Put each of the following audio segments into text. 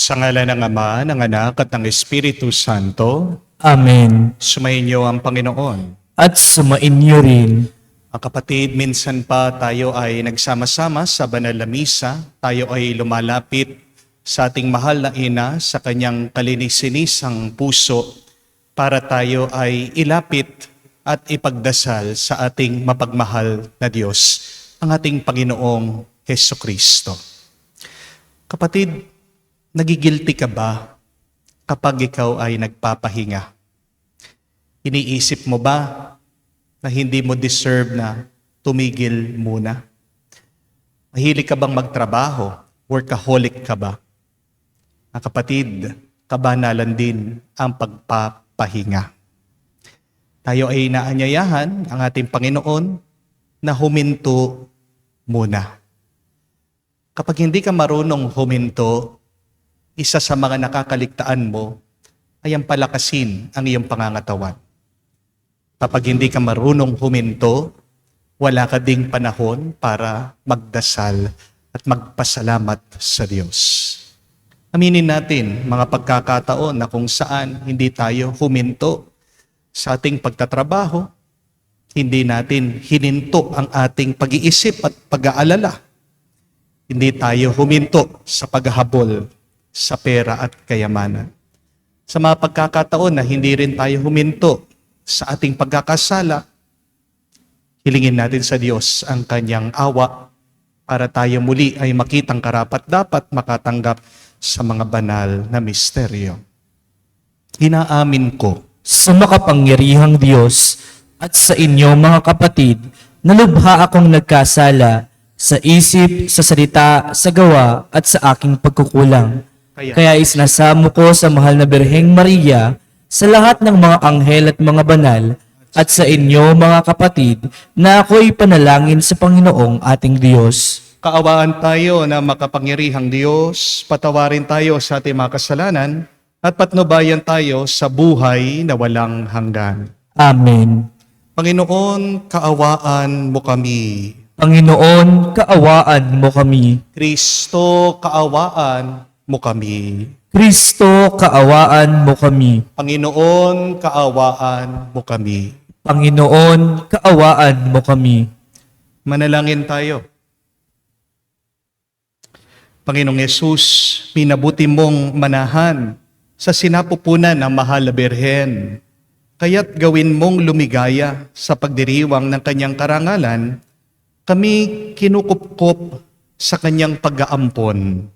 Sa ngalan ng Ama, ng Anak at ng Espiritu Santo, Amen. sumainyo ang Panginoon. At sumainyo rin. Mga kapatid, minsan pa tayo ay nagsama-sama sa banal na misa. Tayo ay lumalapit sa ating mahal na ina sa kanyang kalininisang puso para tayo ay ilapit at ipagdasal sa ating mapagmahal na Diyos, ang ating Panginoong Hesukristo. Kapatid, nagigilty ka ba kapag ikaw ay nagpapahinga? Iniisip mo ba na hindi mo deserve na tumigil muna? Mahilig ka bang magtrabaho? Workaholic ka ba? Mga kapatid, kabanalan din ang pagpapahinga. Tayo ay inaanyayahan ang ating Panginoon na huminto muna. Kapag hindi ka marunong huminto, isa sa mga nakakaligtaan mo ay ang palakasin ang iyong pangangatawan. Kapag hindi ka marunong huminto, wala ka ding panahon para magdasal at magpasalamat sa Diyos. Aminin natin mga pagkakataon na kung saan hindi tayo huminto sa ating pagtatrabaho, hindi natin hininto ang ating pag-iisip at pag-aalala. Hindi tayo huminto sa paghahabol sa pera at kayamanan. Sa mga pagkakataon na hindi rin tayo huminto sa ating pagkakasala, hilingin natin sa Diyos ang kanyang awa para tayo muli ay makitang karapat-dapat makatanggap sa mga banal na misteryo. Inaamin ko Sa makapangyarihang Diyos at sa inyo mga kapatid, na lubha akong nagkasala sa isip, sa salita, sa gawa at sa aking pagkukulang. Kaya isinasamo ko sa mahal na Birheng Maria, sa lahat ng mga anghel at mga banal, at sa inyo mga kapatid, na ako'y panalangin sa Panginoong ating Diyos. kaawaan tayo na makapangyarihang Diyos, patawarin tayo sa ating mga kasalanan, at patnubayan tayo sa buhay na walang hanggan. Amen. Panginoon, kaawaan mo kami. Panginoon, kaawaan mo kami. Kristo, kaawaan mo kami. Kristo, kaawaan mo kami. Panginoon, kaawaan mo kami. Panginoon, kaawaan mo kami. Manalangin tayo. Panginoong Yesus, pinabuti mong manahan sa sinapupunan ng mahal na Birhen. Kaya't gawin mong lumigaya sa pagdiriwang ng kanyang karangalan, kami kinukupkop sa kanyang pag-aampon.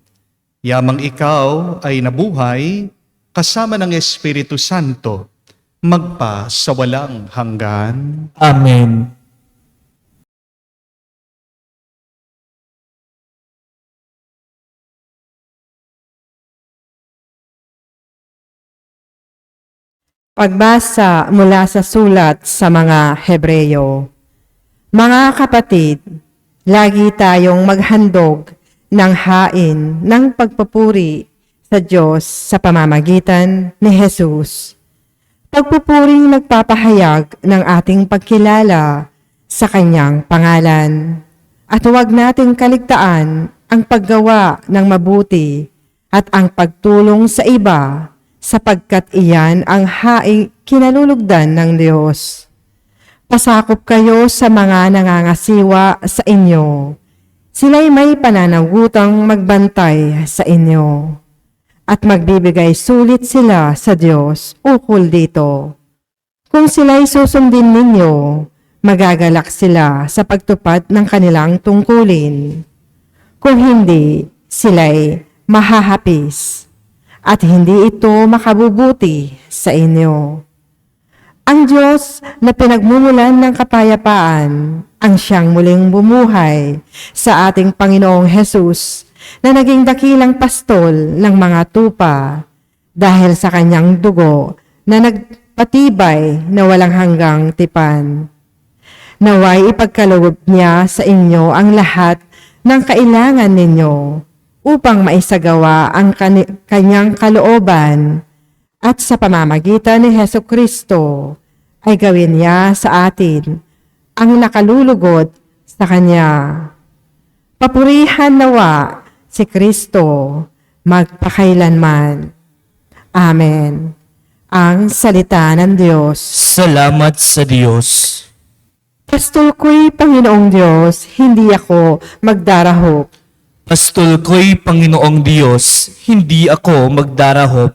Yamang ikaw ay nabuhay kasama ng Espiritu Santo, magpa sa walang hanggan. Amen. Pagbasa mula sa sulat sa mga Hebreyo. Mga kapatid, lagi tayong maghandog ng hain ng pagpupuri sa Diyos sa pamamagitan ni Jesus. Pagpupuring nagpapahayag ng ating pagkilala sa kanyang pangalan. At huwag nating kaligtaan ang paggawa ng mabuti at ang pagtulong sa iba, sapagkat iyan ang haing kinalulugdan ng Diyos. Pasakop kayo sa mga nangangasiwa sa inyo. Sila'y may pananagutang magbantay sa inyo. At magbibigay sulit sila sa Diyos ukol dito. Kung sila'y susundin ninyo, magagalak sila sa pagtupad ng kanilang tungkulin. Kung hindi, sila'y mahahapis. At hindi ito makabubuti sa inyo. Ang Diyos na pinagmumulan ng kapayapaan, ang siyang muling bumuhay sa ating Panginoong Hesus, na naging dakilang pastol ng mga tupa, dahil sa kanyang dugo na nagpatibay na walang hanggang tipan. Naway ipagkaloob niya sa inyo ang lahat ng kailangan ninyo, upang maisagawa ang kanyang kalooban, at sa pamamagitan ni Hesukristo ay gawin niya sa atin ang nakalulugod sa Kanya. Papurihan nawa si Kristo magpakailanman. Amen. Ang salita ng Diyos. Salamat sa Diyos. Pastol ko'y Panginoong Diyos, hindi ako magdarahop. Pastol ko'y Panginoong Diyos, hindi ako magdarahop.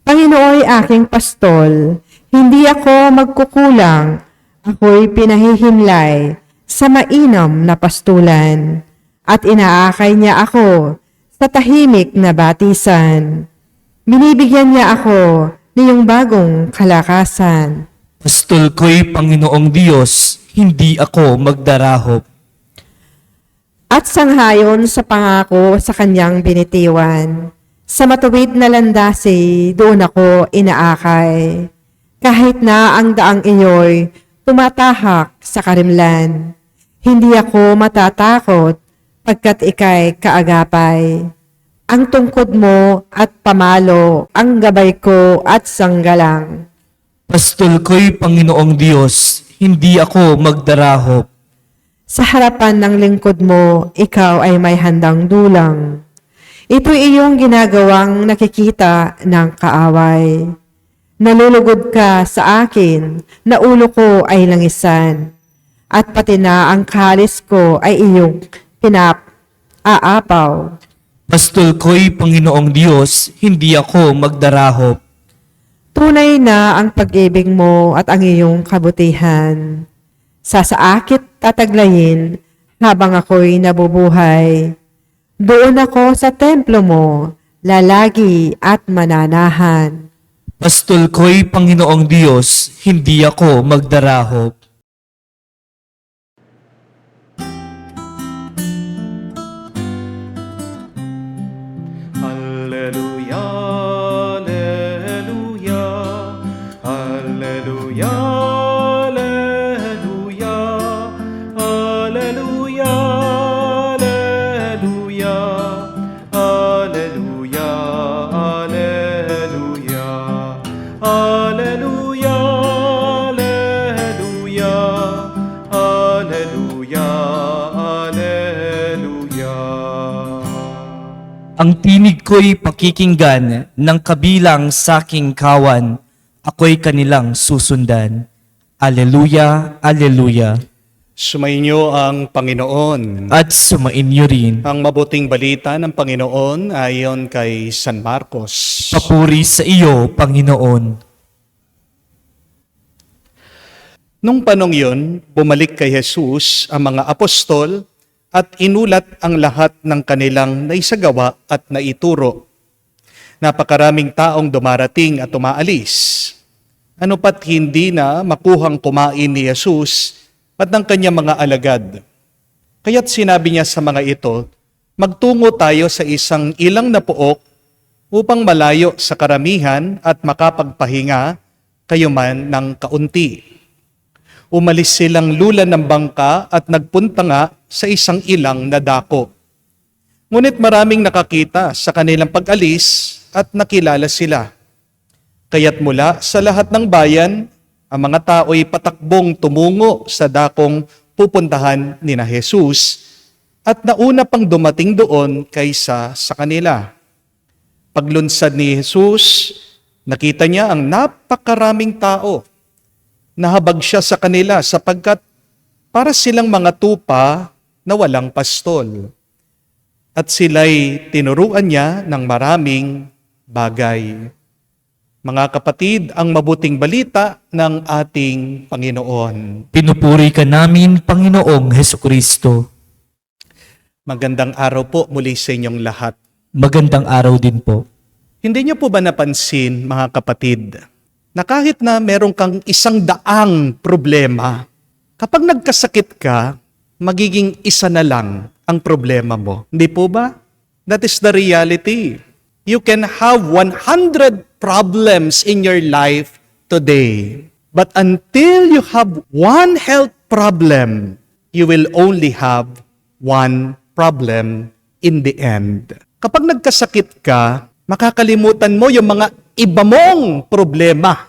Panginooy aking pastol, hindi ako magkukulang. Ako'y pinahihimlay sa mainam na pastulan. At inaakay niya ako sa tahimik na batisan. Binibigyan niya ako niyong bagong kalakasan. Pastol ko'y Panginoong Diyos, hindi ako magdarahop. At sanghayon sa pangako sa kanyang binitiwan. Sa matuwid na landasi, doon ako inaakay. Kahit na ang daang iyo'y tumatahak sa karimlan. Hindi ako matatakot pagkat ika'y kaagapay. Ang tungkod mo at pamalo, ang gabay ko at sanggalang. Pastol ko'y Panginoong Diyos, hindi ako magdarahop. Sa harapan ng lingkod mo, ikaw ay may handang dulang. Ito'y iyong ginagawang nakikita ng kaaway. Nalulugod ka sa akin, na ulo ko ay langisan. At pati na ang kalis ko ay iyong pinap-aapaw. Pastol ko'y Panginoong Diyos, hindi ako magdarahop. Tunay na ang pag-ibig mo at ang iyong kabutihan. Sasaakit tataglayin habang ako'y nabubuhay. Doon ako sa templo mo, lalagi at mananahan. Pastol ko'y Panginoong Diyos, hindi ako magdarahop. Alleluia, alleluia, alleluia, alleluia, alleluia, alleluia, alleluia, alleluia, alleluia, alleluia, alleluia, alleluia. Ang tinig ko'y pakikinggan ng kabilang saking kawan, ako'y kanilang susundan. Alleluia, alleluia. Sumainyo ang Panginoon. At sumainyo rin. Ang mabuting balita ng Panginoon ayon kay San Marcos. Papuri sa iyo, Panginoon. Nung panong yun, bumalik kay Jesus ang mga apostol at inulat ang lahat ng kanilang naisagawa at naituro. Napakaraming taong dumarating at umaalis. Ano pat hindi na makuhang kumain ni Jesus at ng kanyang mga alagad. Kaya't sinabi niya sa mga ito, magtungo tayo sa isang ilang na puok upang malayo sa karamihan at makapagpahinga kayo man ng kaunti. Umalis silang lulan ng bangka at nagpunta nga sa isang ilang na dako. Ngunit maraming nakakita sa kanilang pag-alis at nakilala sila. Kaya't mula sa lahat ng bayan, ang mga tao'y patakbong tumungo sa dakong pupuntahan ni na Jesus at nauna pang dumating doon kaysa sa kanila. Paglunsad ni Jesus, nakita niya ang napakaraming tao. Nahabag siya sa kanila sapagkat para silang mga tupa na walang pastol. At sila'y tinuruan niya ng maraming bagay. Mga kapatid, ang mabuting balita ng ating Panginoon. Pinupuri ka namin, Panginoong Hesukristo. Magandang araw po muli sa inyong lahat. Magandang araw din po. Hindi niyo po ba napansin, mga kapatid, na kahit na meron kang 100 problema, kapag nagkasakit ka, magiging isa na lang ang problema mo. Hindi po ba? That is the reality. You can have 100 problems in your life today. But until you have one health problem, you will only have one problem in the end. Kapag nagkasakit ka, makakalimutan mo yung mga iba mong problema.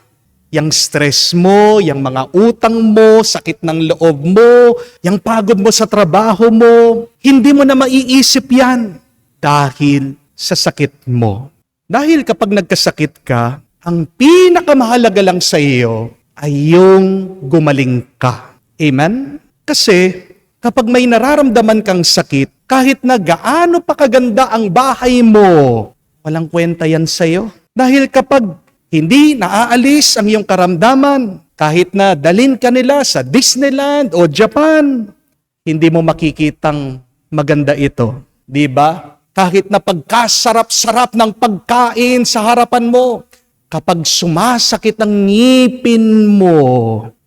Yang stress mo, yung mga utang mo, sakit ng loob mo, yung pagod mo sa trabaho mo, hindi mo na maiisip yan. Dahil sa sakit mo. Dahil kapag nagkasakit ka, ang pinakamahalaga lang sa iyo ay yung gumaling ka. Amen? Kasi kapag may nararamdaman kang sakit, kahit na gaano pa kaganda ang bahay mo, walang kwenta yan sa iyo. Dahil kapag hindi naaalis ang iyong karamdaman, kahit na dalin ka nila sa Disneyland o Japan, hindi mo makikitang maganda ito. Di ba? Kahit na pagkasarap-sarap ng pagkain sa harapan mo, kapag sumasakit ang ngipin mo,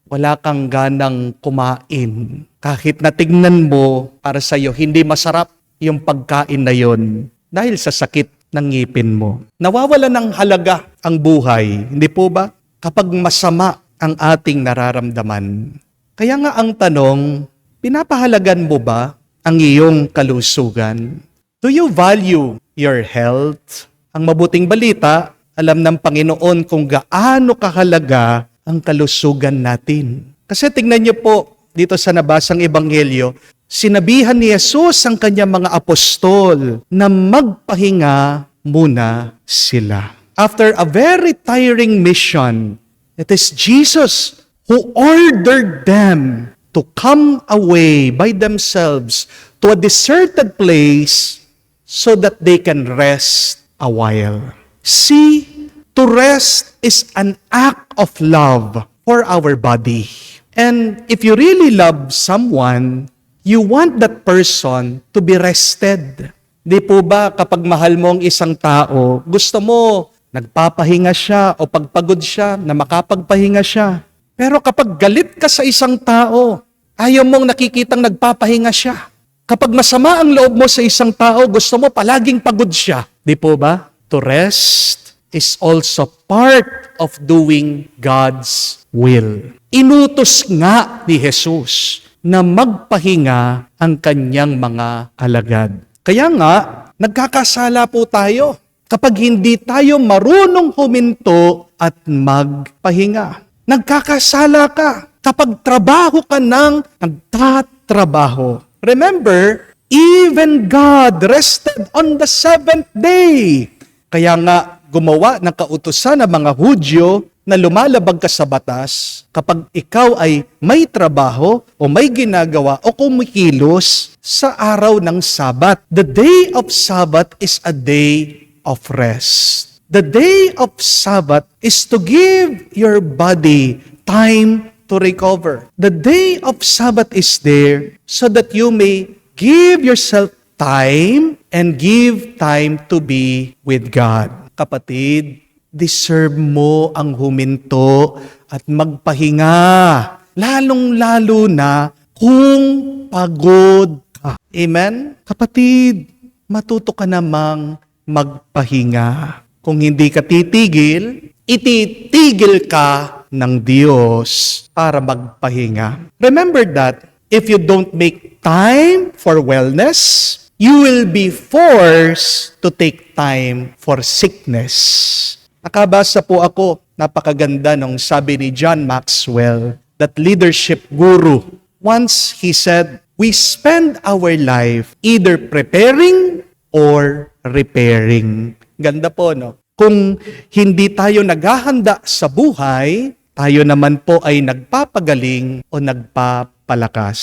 wala kang ganang kumain. Kahit na tignan mo, para sa iyo, hindi masarap yung pagkain na yon dahil sa sakit ng ngipin mo. Nawawala ng halaga ang buhay, hindi po ba? Kapag masama ang ating nararamdaman. Kaya nga ang tanong, pinapahalagan mo ba ang iyong kalusugan? Do you value your health? Ang mabuting balita, alam ng Panginoon kung gaano kahalaga ang kalusugan natin. Kasi tingnan niyo po dito sa nabasang ebanghelyo, sinabihan ni Jesus ang kanyang mga apostol na magpahinga muna sila. After a very tiring mission, it is Jesus who ordered them to come away by themselves to a deserted place so that they can rest a while. See, to rest is an act of love for our body. And if you really love someone, you want that person to be rested. Di po ba kapag mahal mo ang isang tao, gusto mo nagpapahinga siya o pagpagod siya na makapagpahinga siya. Pero kapag galit ka sa isang tao, ayaw mong nakikitang nagpapahinga siya. Kapag masama ang loob mo sa isang tao, gusto mo palaging pagod siya. Di po ba? To rest is also part of doing God's will. Inutos nga ni Jesus na magpahinga ang kanyang mga alagad. Kaya nga, nagkakasala po tayo kapag hindi tayo marunong huminto at magpahinga. Nagkakasala ka kapag trabaho ka ng nagtatrabaho. Remember, even God rested on the seventh day. Kaya nga, gumawa ng kautusan ng mga Hudyo na lumalabag ka sa batas kapag ikaw ay may trabaho o may ginagawa o kumikilos sa araw ng Sabat. The day of Sabbath is a day of rest. The day of Sabbath is to give your body time to recover. The day of Sabbath is there so that you may give yourself time and give time to be with God. Kapatid, deserve mo ang huminto at magpahinga. Lalong-lalo na kung pagod ka. Amen? Kapatid, matuto ka namang magpahinga. Kung hindi ka titigil, ititigil ka ng Diyos para magpahinga. Remember that if you don't make time for wellness, you will be forced to take time for sickness. Nakabasa po ako, napakaganda nung sabi ni John Maxwell, that leadership guru. Once he said, we spend our life either preparing or repairing. Ganda po, no? Kung hindi tayo naghahanda sa buhay, tayo naman po ay nagpapagaling o nagpapalakas.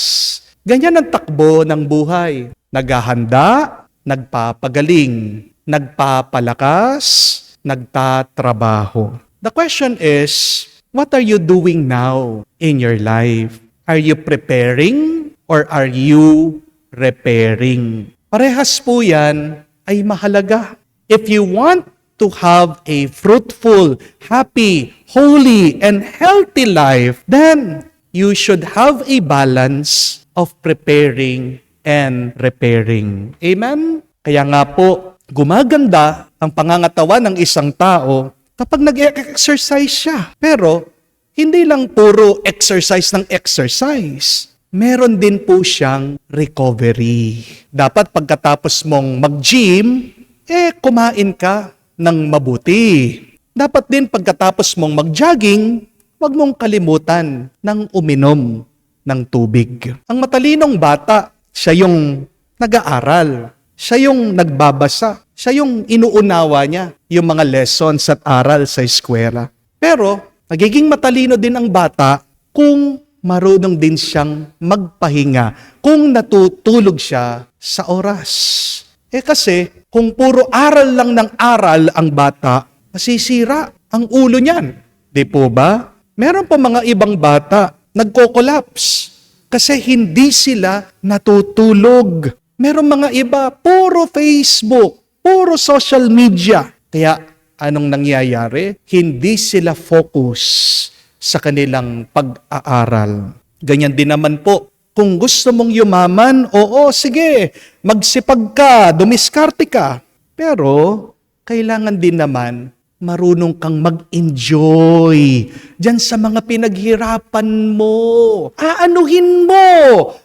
Ganyan ang takbo ng buhay. Naghahanda, nagpapagaling, nagpapalakas, nagtatrabaho. The question is, what are you doing now in your life? Are you preparing or are you repairing? Parehas po yan ay mahalaga. If you want to have a fruitful, happy, holy, and healthy life, then you should have a balance of preparing and repairing. Amen? Kaya nga po, gumaganda ang pangangatawan ng isang tao kapag nag-exercise siya. Pero, hindi lang puro exercise ng exercise. Meron din po siyang recovery. Dapat pagkatapos mong mag-gym, kumain ka ng mabuti. Dapat din pagkatapos mong mag-jogging, huwag mong kalimutan ng uminom ng tubig. Ang matalinong bata, siya yung nag-aaral. Siya yung nagbabasa. Siya yung inuunawa niya yung mga lessons at aral sa eskwela. Pero, nagiging matalino din ang bata kung marunong din siyang magpahinga, kung natutulog siya sa oras. Kasi, kung puro aral lang ng aral ang bata, masisira ang ulo niyan. Di po ba? Meron pa mga ibang bata, nagko-collapse kasi hindi sila natutulog. Meron mga iba, puro Facebook, puro social media. Kaya anong nangyayari? Hindi sila focus sa kanilang pag-aaral. Ganyan din naman po. Kung gusto mong yumaman, oo, sige, magsipag ka, dumiskarte ka. Pero, kailangan din naman marunong kang mag-enjoy diyan sa mga pinaghirapan mo. Aanuhin mo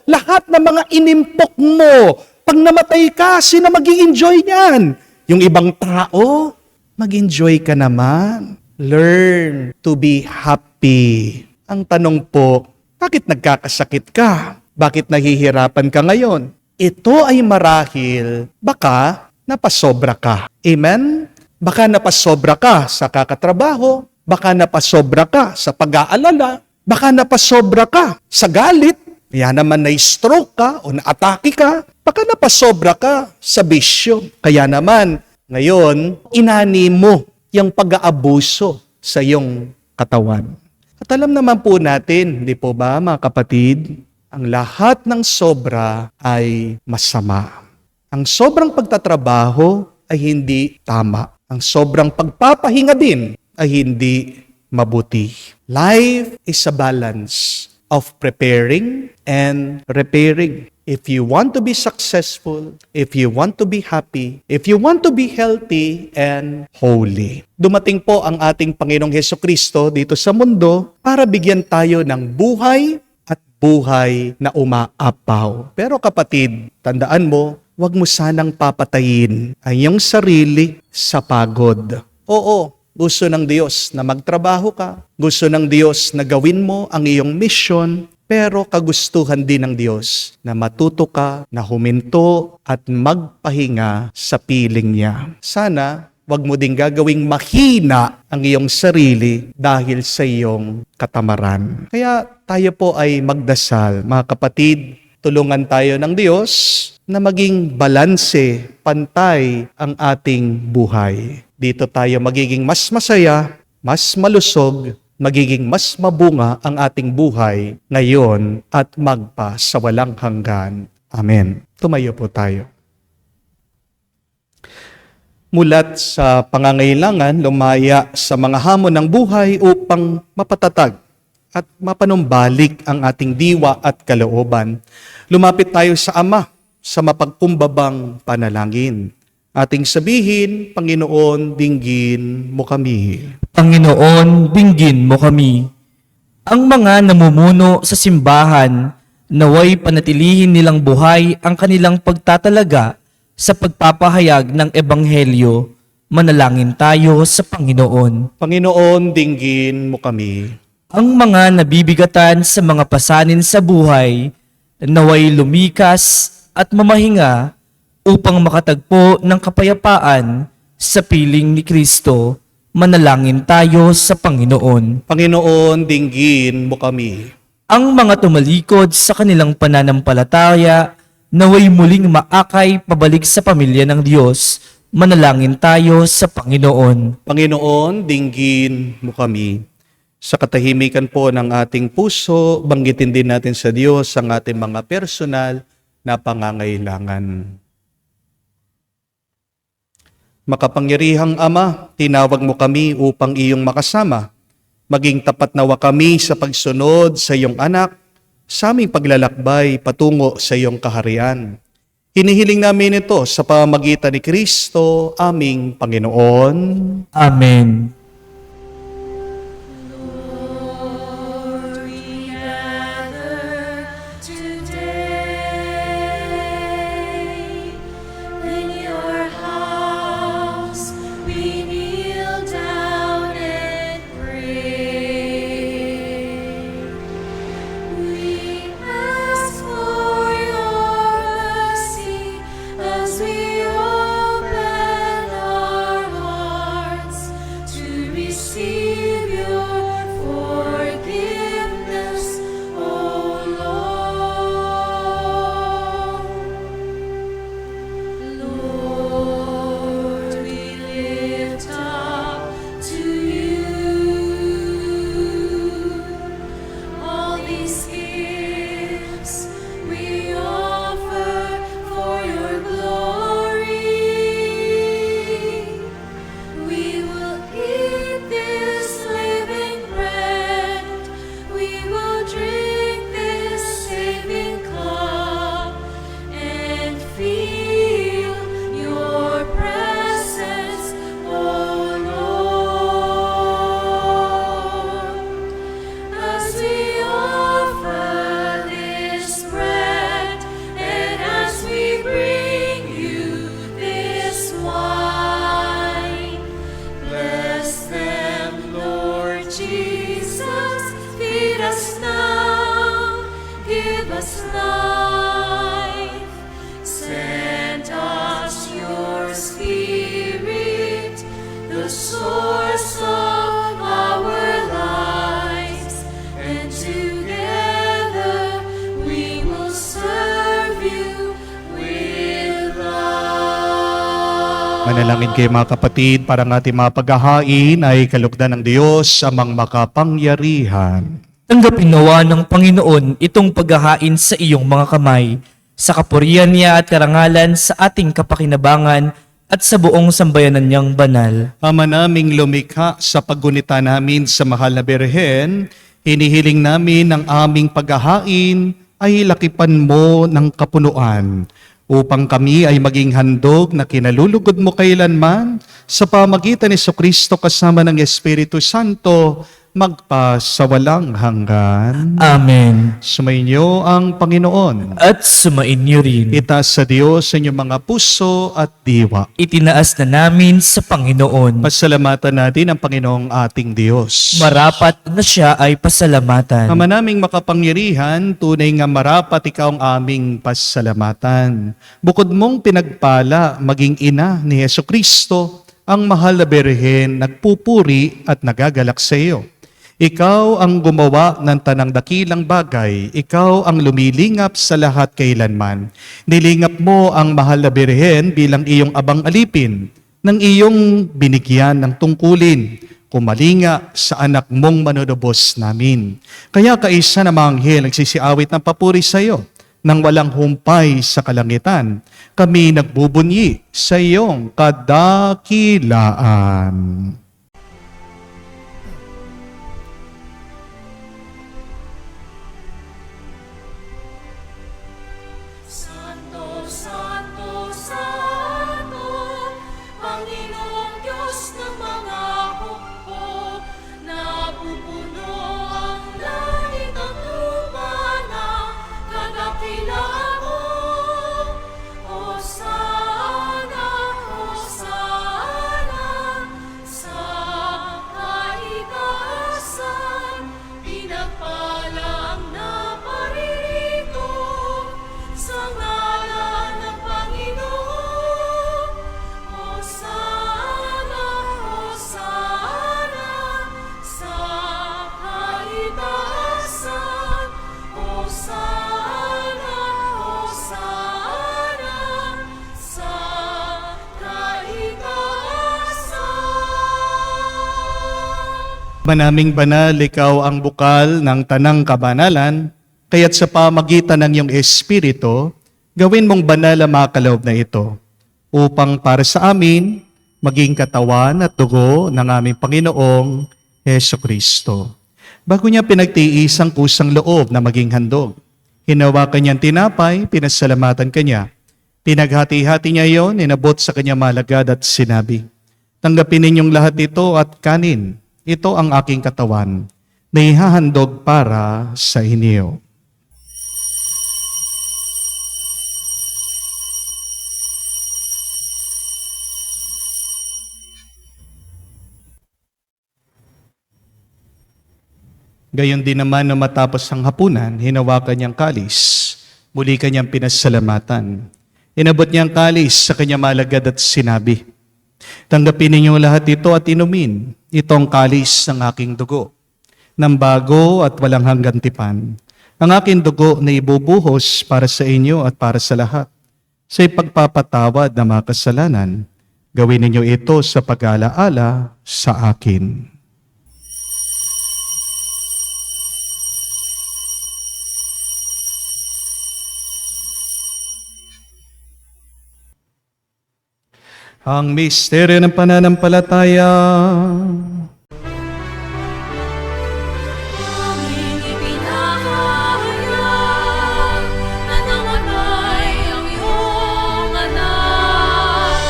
lahat ng mga inimpok mo. Pag namatay ka, sino mag-i-enjoy niyan? Yung ibang tao, mag-enjoy ka naman. Learn to be happy. Ang tanong po, bakit nagkakasakit ka? Bakit nahihirapan ka ngayon? Ito ay marahil, baka napasobra ka. Amen? Baka napasobra ka sa kakatrabaho, baka napasobra ka sa pag-aalala, baka napasobra ka sa galit, kaya naman na-stroke ka o na-atake ka, baka napasobra ka sa bisyo. Kaya naman, ngayon, inani mo yung pag-aabuso sa iyong katawan. At alam naman po natin, di po ba mga kapatid, ang lahat ng sobra ay masama. Ang sobrang pagtatrabaho ay hindi tama. Ang sobrang pagpapahinga din ay hindi mabuti. Life is a balance of preparing and repairing. If you want to be successful, if you want to be happy, if you want to be healthy and holy. Dumating po ang ating Panginoong Hesukristo dito sa mundo para bigyan tayo ng buhay at buhay na umaapaw. Pero kapatid, tandaan mo, huwag mo sanang papatayin ang iyong sarili sa pagod. Oo, gusto ng Diyos na magtrabaho ka. Gusto ng Diyos na gawin mo ang iyong mission. Pero kagustuhan din ng Diyos na matuto ka, na huminto at magpahinga sa piling niya. Sana huwag mo din gagawing mahina ang iyong sarili dahil sa iyong katamaran. Kaya tayo po ay magdasal, mga kapatid, tulungan tayo ng Diyos na maging balanse, pantay ang ating buhay. Dito tayo magiging mas masaya, mas malusog, magiging mas mabunga ang ating buhay ngayon at magpa sa walang hanggan. Amen. Tumayo po tayo. Mulat sa pangangailangan, lumaya sa mga hamon ng buhay upang mapatatag at mapanumbalik ang ating diwa at kalooban. Lumapit tayo sa Ama sa mapagkumbabang panalangin. Ating sabihin, Panginoon, dinggin mo kami. Panginoon, dinggin mo kami. Ang mga namumuno sa simbahan, naway panatilihin nilang buhay ang kanilang pagtatalaga sa pagpapahayag ng Ebanghelyo. Manalangin tayo sa Panginoon. Panginoon, dinggin mo kami. Ang mga nabibigatan sa mga pasanin sa buhay, naway lumikas at mamahinga upang makatagpo ng kapayapaan sa piling ni Kristo. Manalangin tayo sa Panginoon. Panginoon, dinggin mo kami. Ang mga tumalikod sa kanilang pananampalataya, naway muling maakay pabalik sa pamilya ng Diyos. Manalangin tayo sa Panginoon. Panginoon, dinggin mo kami. Sa katahimikan po ng ating puso, banggitin din natin sa Diyos ang ating mga personal na pangangailangan. Makapangyarihang Ama, tinawag mo kami upang iyong makasama. Maging tapat nawa kami sa pagsunod sa iyong anak, sa aming paglalakbay patungo sa iyong kaharian. Hinihiling namin ito sa pamamagitan ni Kristo, aming Panginoon. Amen. As we Manalangin kayo mga kapatid para ng ating mga paghahain ay kalugdan ng Diyos amang makapangyarihan. Tanggapin nawa ng Panginoon itong paghahain sa iyong mga kamay, sa kapurihan niya at karangalan sa ating kapakinabangan at sa buong sambayanan niyang banal. Ama naming lumikha sa paggunita namin sa mahal na Birhen, hinihiling namin ang aming paghahain ay lakipan mo ng kapunuan, upang kami ay maging handog na kinalulugod mo kailanman sa pamagitan ni Kristo kasama ng Espiritu Santo, magpasawalang hanggan. Amen. Sumainyo ang Panginoon. At sumainyo rin. Itaas sa Diyos sa inyong mga puso at diwa. Itinaas na namin sa Panginoon. Pasalamatan natin ang Panginoong ating Diyos. Marapat na siya ay pasalamatan. Ama naming makapangyarihan, tunay nga marapat ikaw ang aming pasalamatan. Bukod mong pinagpala, maging ina ni Jesucristo, ang mahal na Birhen, nagpupuri at nagagalak sa iyo. Ikaw ang gumawa ng tanang dakilang bagay. Ikaw ang lumilingap sa lahat kailanman. Nilingap mo ang mahal na Birhen bilang iyong abang alipin, ng iyong binigyan ng tungkulin, kumalinga sa anak mong manunubos namin. Kaya kaisa na mga anghel nagsisiawit ng papuri sa iyo, nang walang humpay sa kalangitan, kami nagbubunyi sa iyong kadakilaan. Santo, Santo, Santo, Panginoong Diyos ng mga hukbo, napupuno ang langit at lupa ng kadakilaan mo. Hosana, Hosana, sa kaitaasan, pinagpala ang naparirito sa ngalan ng Panginoon. Hosana, Hosana, sa kaitaasan. Hosana, Hosana, sa kaitaasan. Manaming banal, ikaw ang bukal ng tanang kabanalan, kaya't sa pamagitan ng iyong Espiritu, gawin mong banal ang mga kaloob na ito, upang para sa amin, maging katawan at dugo ng aming Panginoong Jesucristo. Bago niya pinagtiis ang kusang loob na maging handog, hinawakan niyang tinapay, pinasalamatan kanya. Pinaghati-hati niya iyon, inabot sa kanya malagad at sinabi, "Tanggapin ninyong lahat ito at kanin. Ito ang aking katawan, na ihahandog para sa inyo." Gayon din naman na matapos ang hapunan, hinawakan niyang kalis. Muli kanyang pinasalamatan. Inabot niyang kalis sa kanyang malagad at sinabi, "Tanggapin ninyo lahat ito at inumin. Itong kalis ng aking dugo, ng bago at walang hanggan tipan. Ang aking dugo na ibubuhos para sa inyo at para sa lahat. Sa ipagpapatawad ng mga kasalanan, gawin ninyo ito sa pag-alaala sa akin." Ang misteryo ng pananampalataya. Aming ipinahayag na namatay ang iyong anak,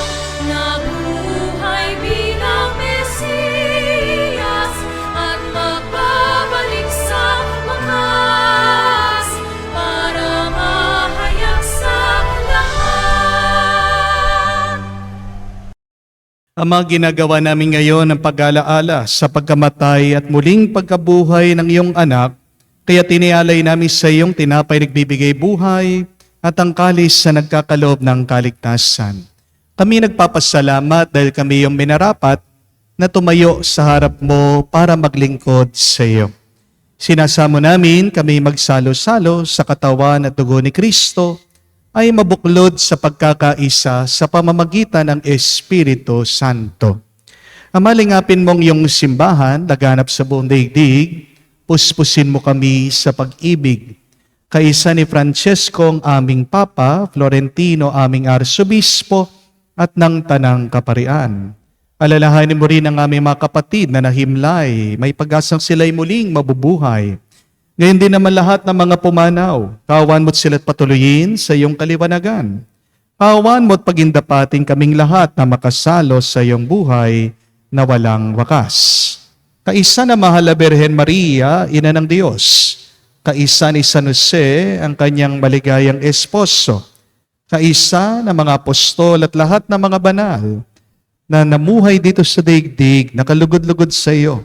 nabuhay bilang Mesiyas at magbabalik sa wakas para mahayag sa lahat. Ang mga ginagawa namin ngayon ng pag-alaala sa pagkamatay at muling pagkabuhay ng iyong anak, kaya tinialay namin sa iyong tinapay nagbibigay buhay at ang kalis na nagkakaloob ng kaligtasan. Kami nagpapasalamat dahil kami yung minarapat na tumayo sa harap mo para maglingkod sa iyo. Sinasamo namin kami magsalo-salo sa katawan at dugo ni Kristo ay mabuklod sa pagkakaisa sa pamamagitan ng Espiritu Santo. Amalingapin mong iyong simbahan, laganap sa buong daigdig, puspusin mo kami sa pag-ibig. Kaisa ni Francesco ang aming Papa, Florentino aming Arsobispo, at ng Tanang Kaparian. Alalahanin mo rin ang aming mga kapatid na nahimlay, may pag-asang sila'y muling mabubuhay. Ngayon din naman lahat ng mga pumanaw, kawan mo't sila't patuloyin sa iyong kaliwanagan. Kawan mo't pagindapating kaming lahat na makasalo sa iyong buhay na walang wakas. Kaisa na mahal na Birhen Maria, Ina ng Diyos. Kaisa ni San Jose, ang kanyang maligayang esposo. Kaisa na mga apostol at lahat ng mga banal na namuhay dito sa daigdig, nakalugod-lugod sa iyo.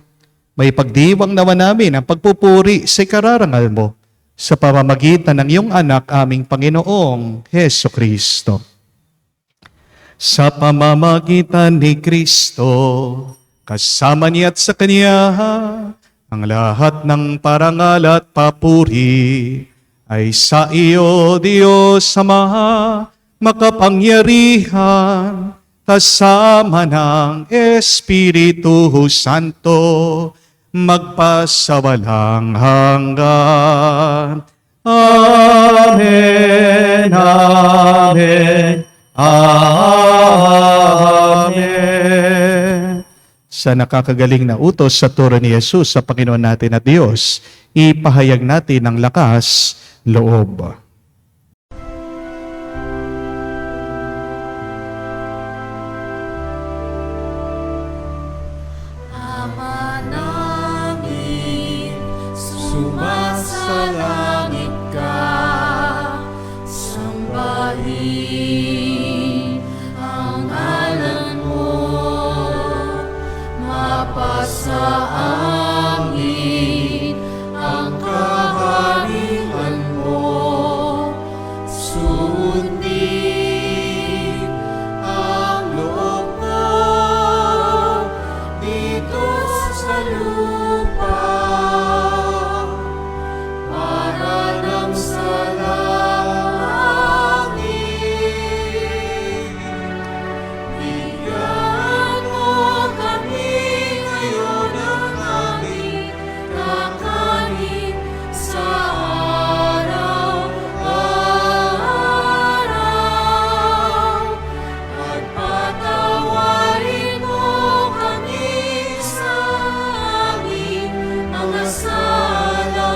May pagdiwang nawa namin ang pagpupuri sa kararangal mo sa pamamagitan ng iyong anak, aming Panginoong Heso Kristo. Sa pamamagitan ni Kristo, kasama niya at sa Kanya, ang lahat ng parangal at papuri ay sa iyo, Diyos Ama, makapangyarihan, kasama ng Espiritu Santo, magpasawalang hanggan. Amen, Amen, Amen. Sa nakakagaling na utos sa turo ni Jesus sa Panginoon natin at Diyos, ipahayag natin ang lakas loob. Ama namin, sumasalangit ka, sambahin ang ngalan mo, mapasa amin ang kaharian mo, sundin ang loob mo dito sa lupa para nang sa langit. Bigyan mo kami ngayon ng aming kakanin sa araw-araw, at patawarin mo kami sa aming mga sala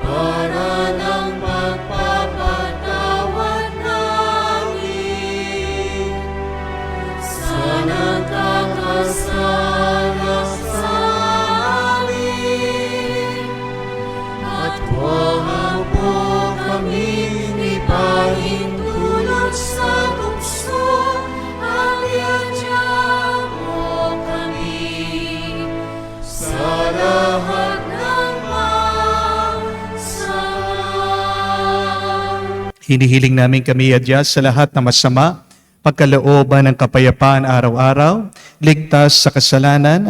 para ng pagpapatawad namin sa nagkakasala sa amin. At huwag mo kami ipahintulot sa tukso, at iadya mo kami sa lahat ng masama. Hinihiling namin kami adya sa lahat na masama, pagkalooban ng kapayapaan araw-araw, ligtas sa kasalanan,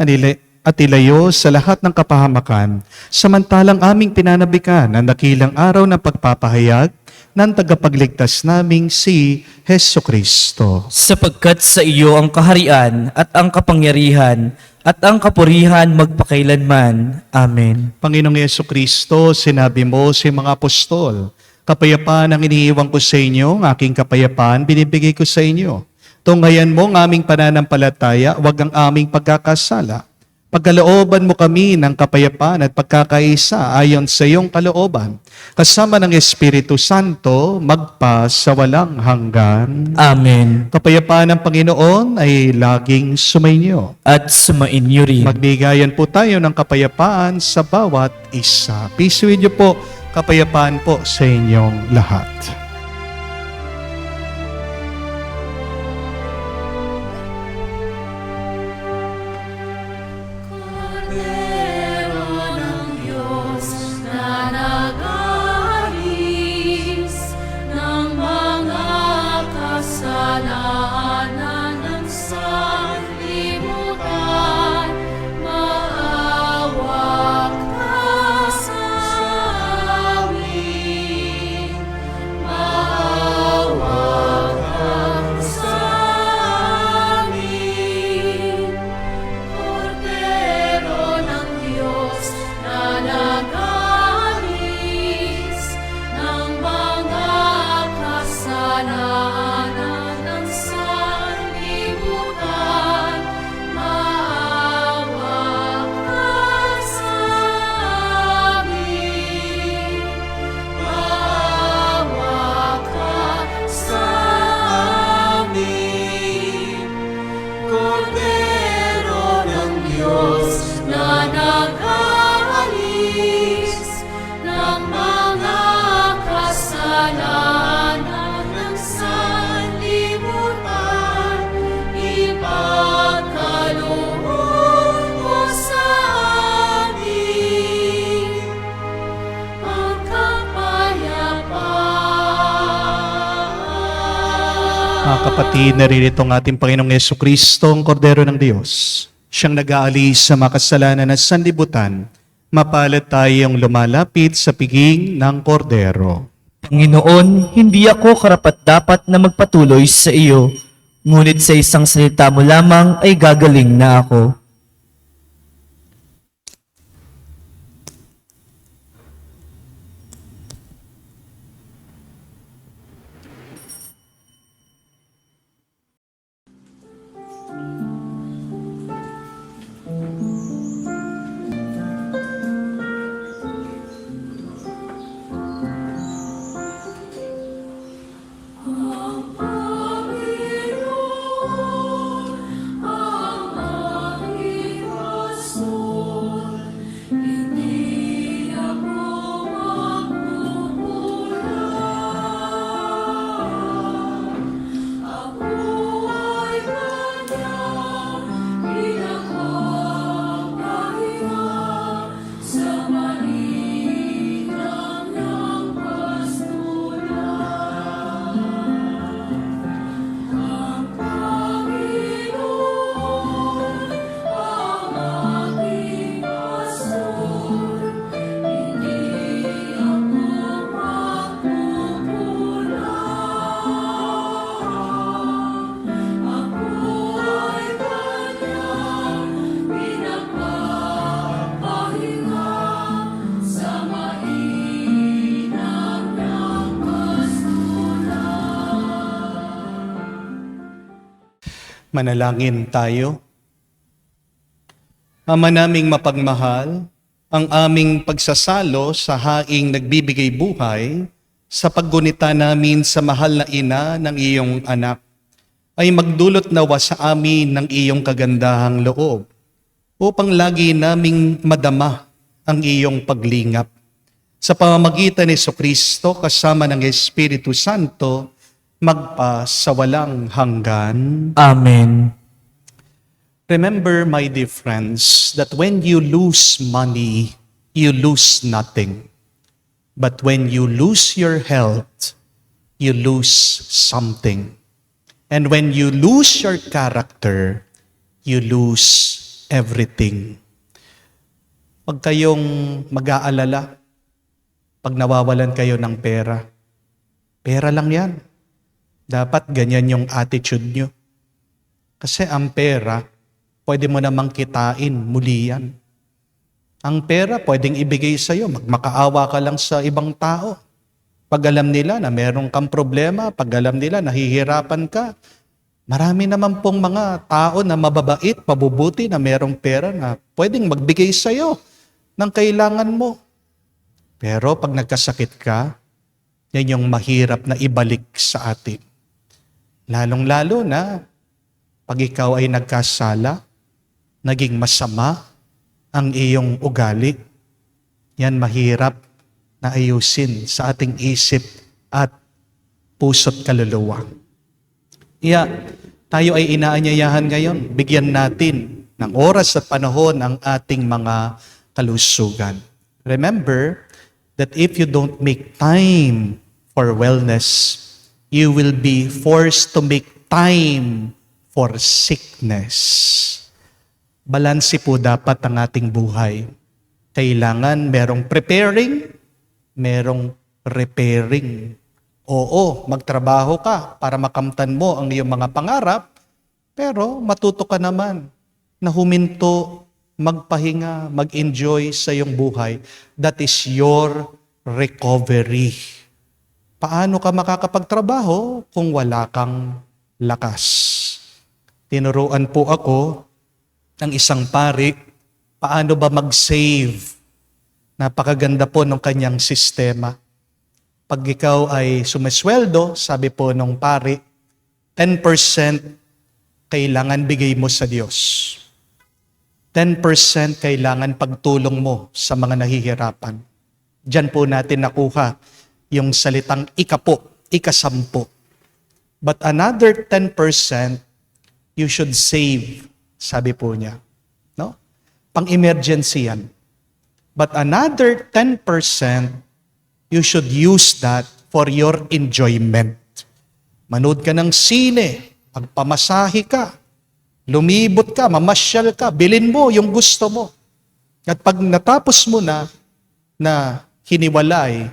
at ilayo sa lahat ng kapahamakan, samantalang aming pinanabikan ang dakilang araw ng pagpapahayag ng tagapagligtas naming si Heso Kristo. Sapagkat sa iyo ang kaharian at ang kapangyarihan at ang kapurihan magpakailanman. Amen. Panginoong Yesu Kristo, sinabi mo sa mga apostol, kapayapaan ang iniiwan ko sa inyo, ang aking kapayapaan binibigay ko sa inyo. Tunghayan mo ang aming pananampalataya, wag ang aming pagkakasala. Pagkalooban mo kami ng kapayapaan at pagkakaisa ayon sa iyong kalooban, kasama ng Espiritu Santo, magpa sa walang hanggan. Amen. Kapayapaan ng Panginoon ay laging sumainyo. At sumainyo rin. Magbigayan po tayo ng kapayapaan sa bawat isa. Peace with you po, kapayapaan po sa inyong lahat. Kordero ng Diyos na nag-aalis ng mga kasalanan ng sanlibutan, maawa ka sa amin. Mga kapatid, naririto ang ating Panginoong Yesukristo, ang Kordero ng Diyos. Siyang nag-aalis sa makasalanan at sanlibutan. Mapalad tayong lumalapit sa piging ng Kordero. Panginoon, hindi ako karapat-dapat na magpatuloy sa iyo, ngunit sa isang salita mo lamang ay gagaling na ako. Manalangin tayo. Ama naming mapagmahal, ang aming pagsasalo sa haing nagbibigay buhay sa paggunita namin sa mahal na ina ng iyong anak ay magdulot nawa sa amin ng iyong kagandahang loob upang lagi naming madama ang iyong paglingap. Sa pamamagitan ni Jesucristo kasama ng Espiritu Santo, magpa sa walang hanggan. Amen. Remember, my dear friends, that when you lose money, you lose nothing. But when you lose your health, you lose something. And when you lose your character, you lose everything. Huwag kayong mag-aalala pag nawawalan kayo ng pera. Pera lang yan. Dapat ganyan yung attitude nyo. Kasi ang pera, pwede mo namang kitain muli yan. Ang pera, pwedeng ibigay sa'yo. Magmakaawa ka lang sa ibang tao. Pag alam nila na meron kang problema, pag alam nila nahihirapan ka, marami naman pong mga tao na mababait, mabubuti na merong pera na pwedeng magbigay sa'yo ng kailangan mo. Pero pag nagkasakit ka, yan yung mahirap na ibalik sa atin. Lalong-lalo na pag ikaw ay nagkasala, naging masama ang iyong ugali, yan mahirap na ayusin sa ating isip at puso't kaluluwa. Tayo ay inaanyayahan ngayon, bigyan natin ng oras at panahon ang ating mga kalusugan. Remember that if you don't make time for wellness, you will be forced to make time for sickness. Balanse po dapat ang ating buhay. Kailangan merong preparing, merong repairing. Oo, magtrabaho ka para makamtan mo ang iyong mga pangarap, pero matuto ka naman na huminto, magpahinga, mag-enjoy sa iyong buhay. That is your recovery. Paano ka makakapagtrabaho kung wala kang lakas? Tinuruan po ako ng isang pari, paano ba mag-save? Napakaganda po ng kanyang sistema. Pag ikaw ay sumisweldo, sabi po ng pari, 10% kailangan bigay mo sa Diyos. 10% kailangan pagtulong mo sa mga nahihirapan. Diyan po natin nakuha yung salitang ikapo, ikasampo. But another 10%, you should save, sabi po niya. No? Pang-emergency yan. But another 10%, you should use that for your enjoyment. manood ka ng sine, magpamasahe ka, lumibot ka, mamasyal ka, bilin mo yung gusto mo. At pag natapos mo na hiniwalay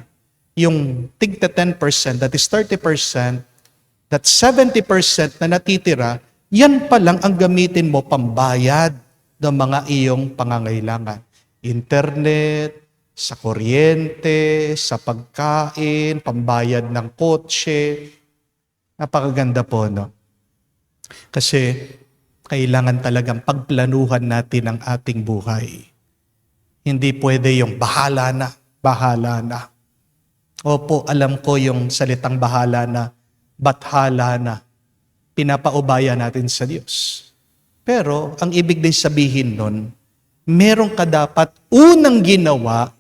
yung tigta 10%, that is 30%, that 70% na natitira, yan pa lang ang gamitin mo pambayad ng mga iyong pangangailangan. Internet, sa kuryente, sa pagkain, pambayad ng kotse. Napakaganda po, no? Kasi kailangan talagang pagplanuhan natin ang ating buhay. Hindi pwede yung bahala na, bahala na. Opo, alam ko yung salitang bahala na, bathala na. Pinapaubaya natin sa Diyos. Pero ang ibig din sabihin nun, meron ka dapat unang ginawa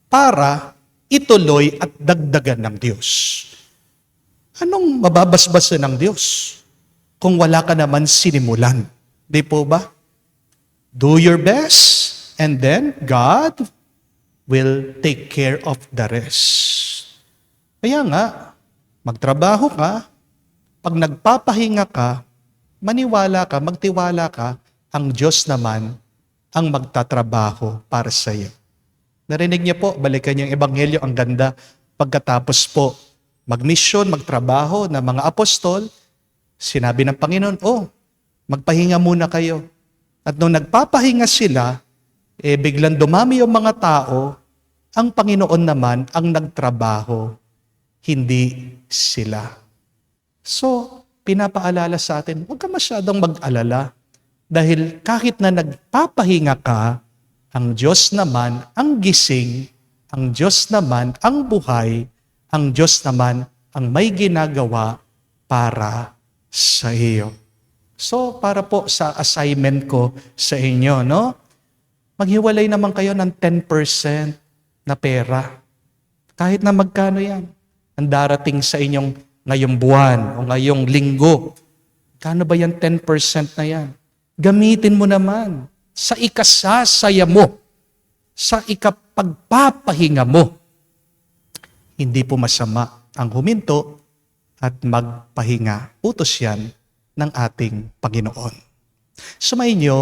para ituloy at dagdagan ng Diyos. Anong mababasbasan ng Diyos kung wala ka naman sinimulan? Di po ba? Do your best and then God will take care of the rest. Kaya nga, magtrabaho ka, pag nagpapahinga ka, maniwala ka, magtiwala ka, ang Diyos naman ang magtatrabaho para sa iyo. Narinig niyo po, balikan yung ebanghelyo, ang ganda. Pagkatapos po, magmisyon, magtrabaho ng mga apostol, sinabi ng Panginoon, magpahinga muna kayo. At nung nagpapahinga sila, biglang dumami yung mga tao, ang Panginoon naman ang nagtrabaho, hindi sila. So, pinapaalala sa atin, huwag ka masyadong mag-alala. Dahil kahit na nagpapahinga ka, ang Diyos naman ang gising, ang Diyos naman ang buhay, ang Diyos naman ang may ginagawa para sa iyo. So, para po sa assignment ko sa inyo, no? Maghiwalay naman kayo ng 10% na pera. Kahit na magkano yan. Ang darating sa inyong ngayong buwan o ngayong linggo. Kano ba yan 10% na yan? Gamitin mo naman sa ikasasaya mo, sa ikapagpapahinga mo. Hindi po masama ang huminto at magpahinga. Utos yan ng ating Panginoon. Sumayin niyo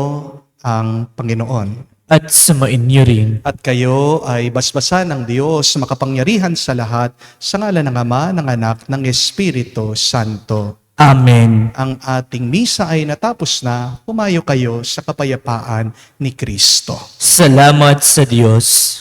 ang Panginoon. At sumain niyo rin. At kayo ay basbasan ng Diyos makapangyarihan sa lahat sa ngalan ng Ama, ng Anak, ng Espiritu Santo. Amen. Ang ating misa ay natapos na. Pumayo kayo sa kapayapaan ni Kristo. Salamat sa Diyos.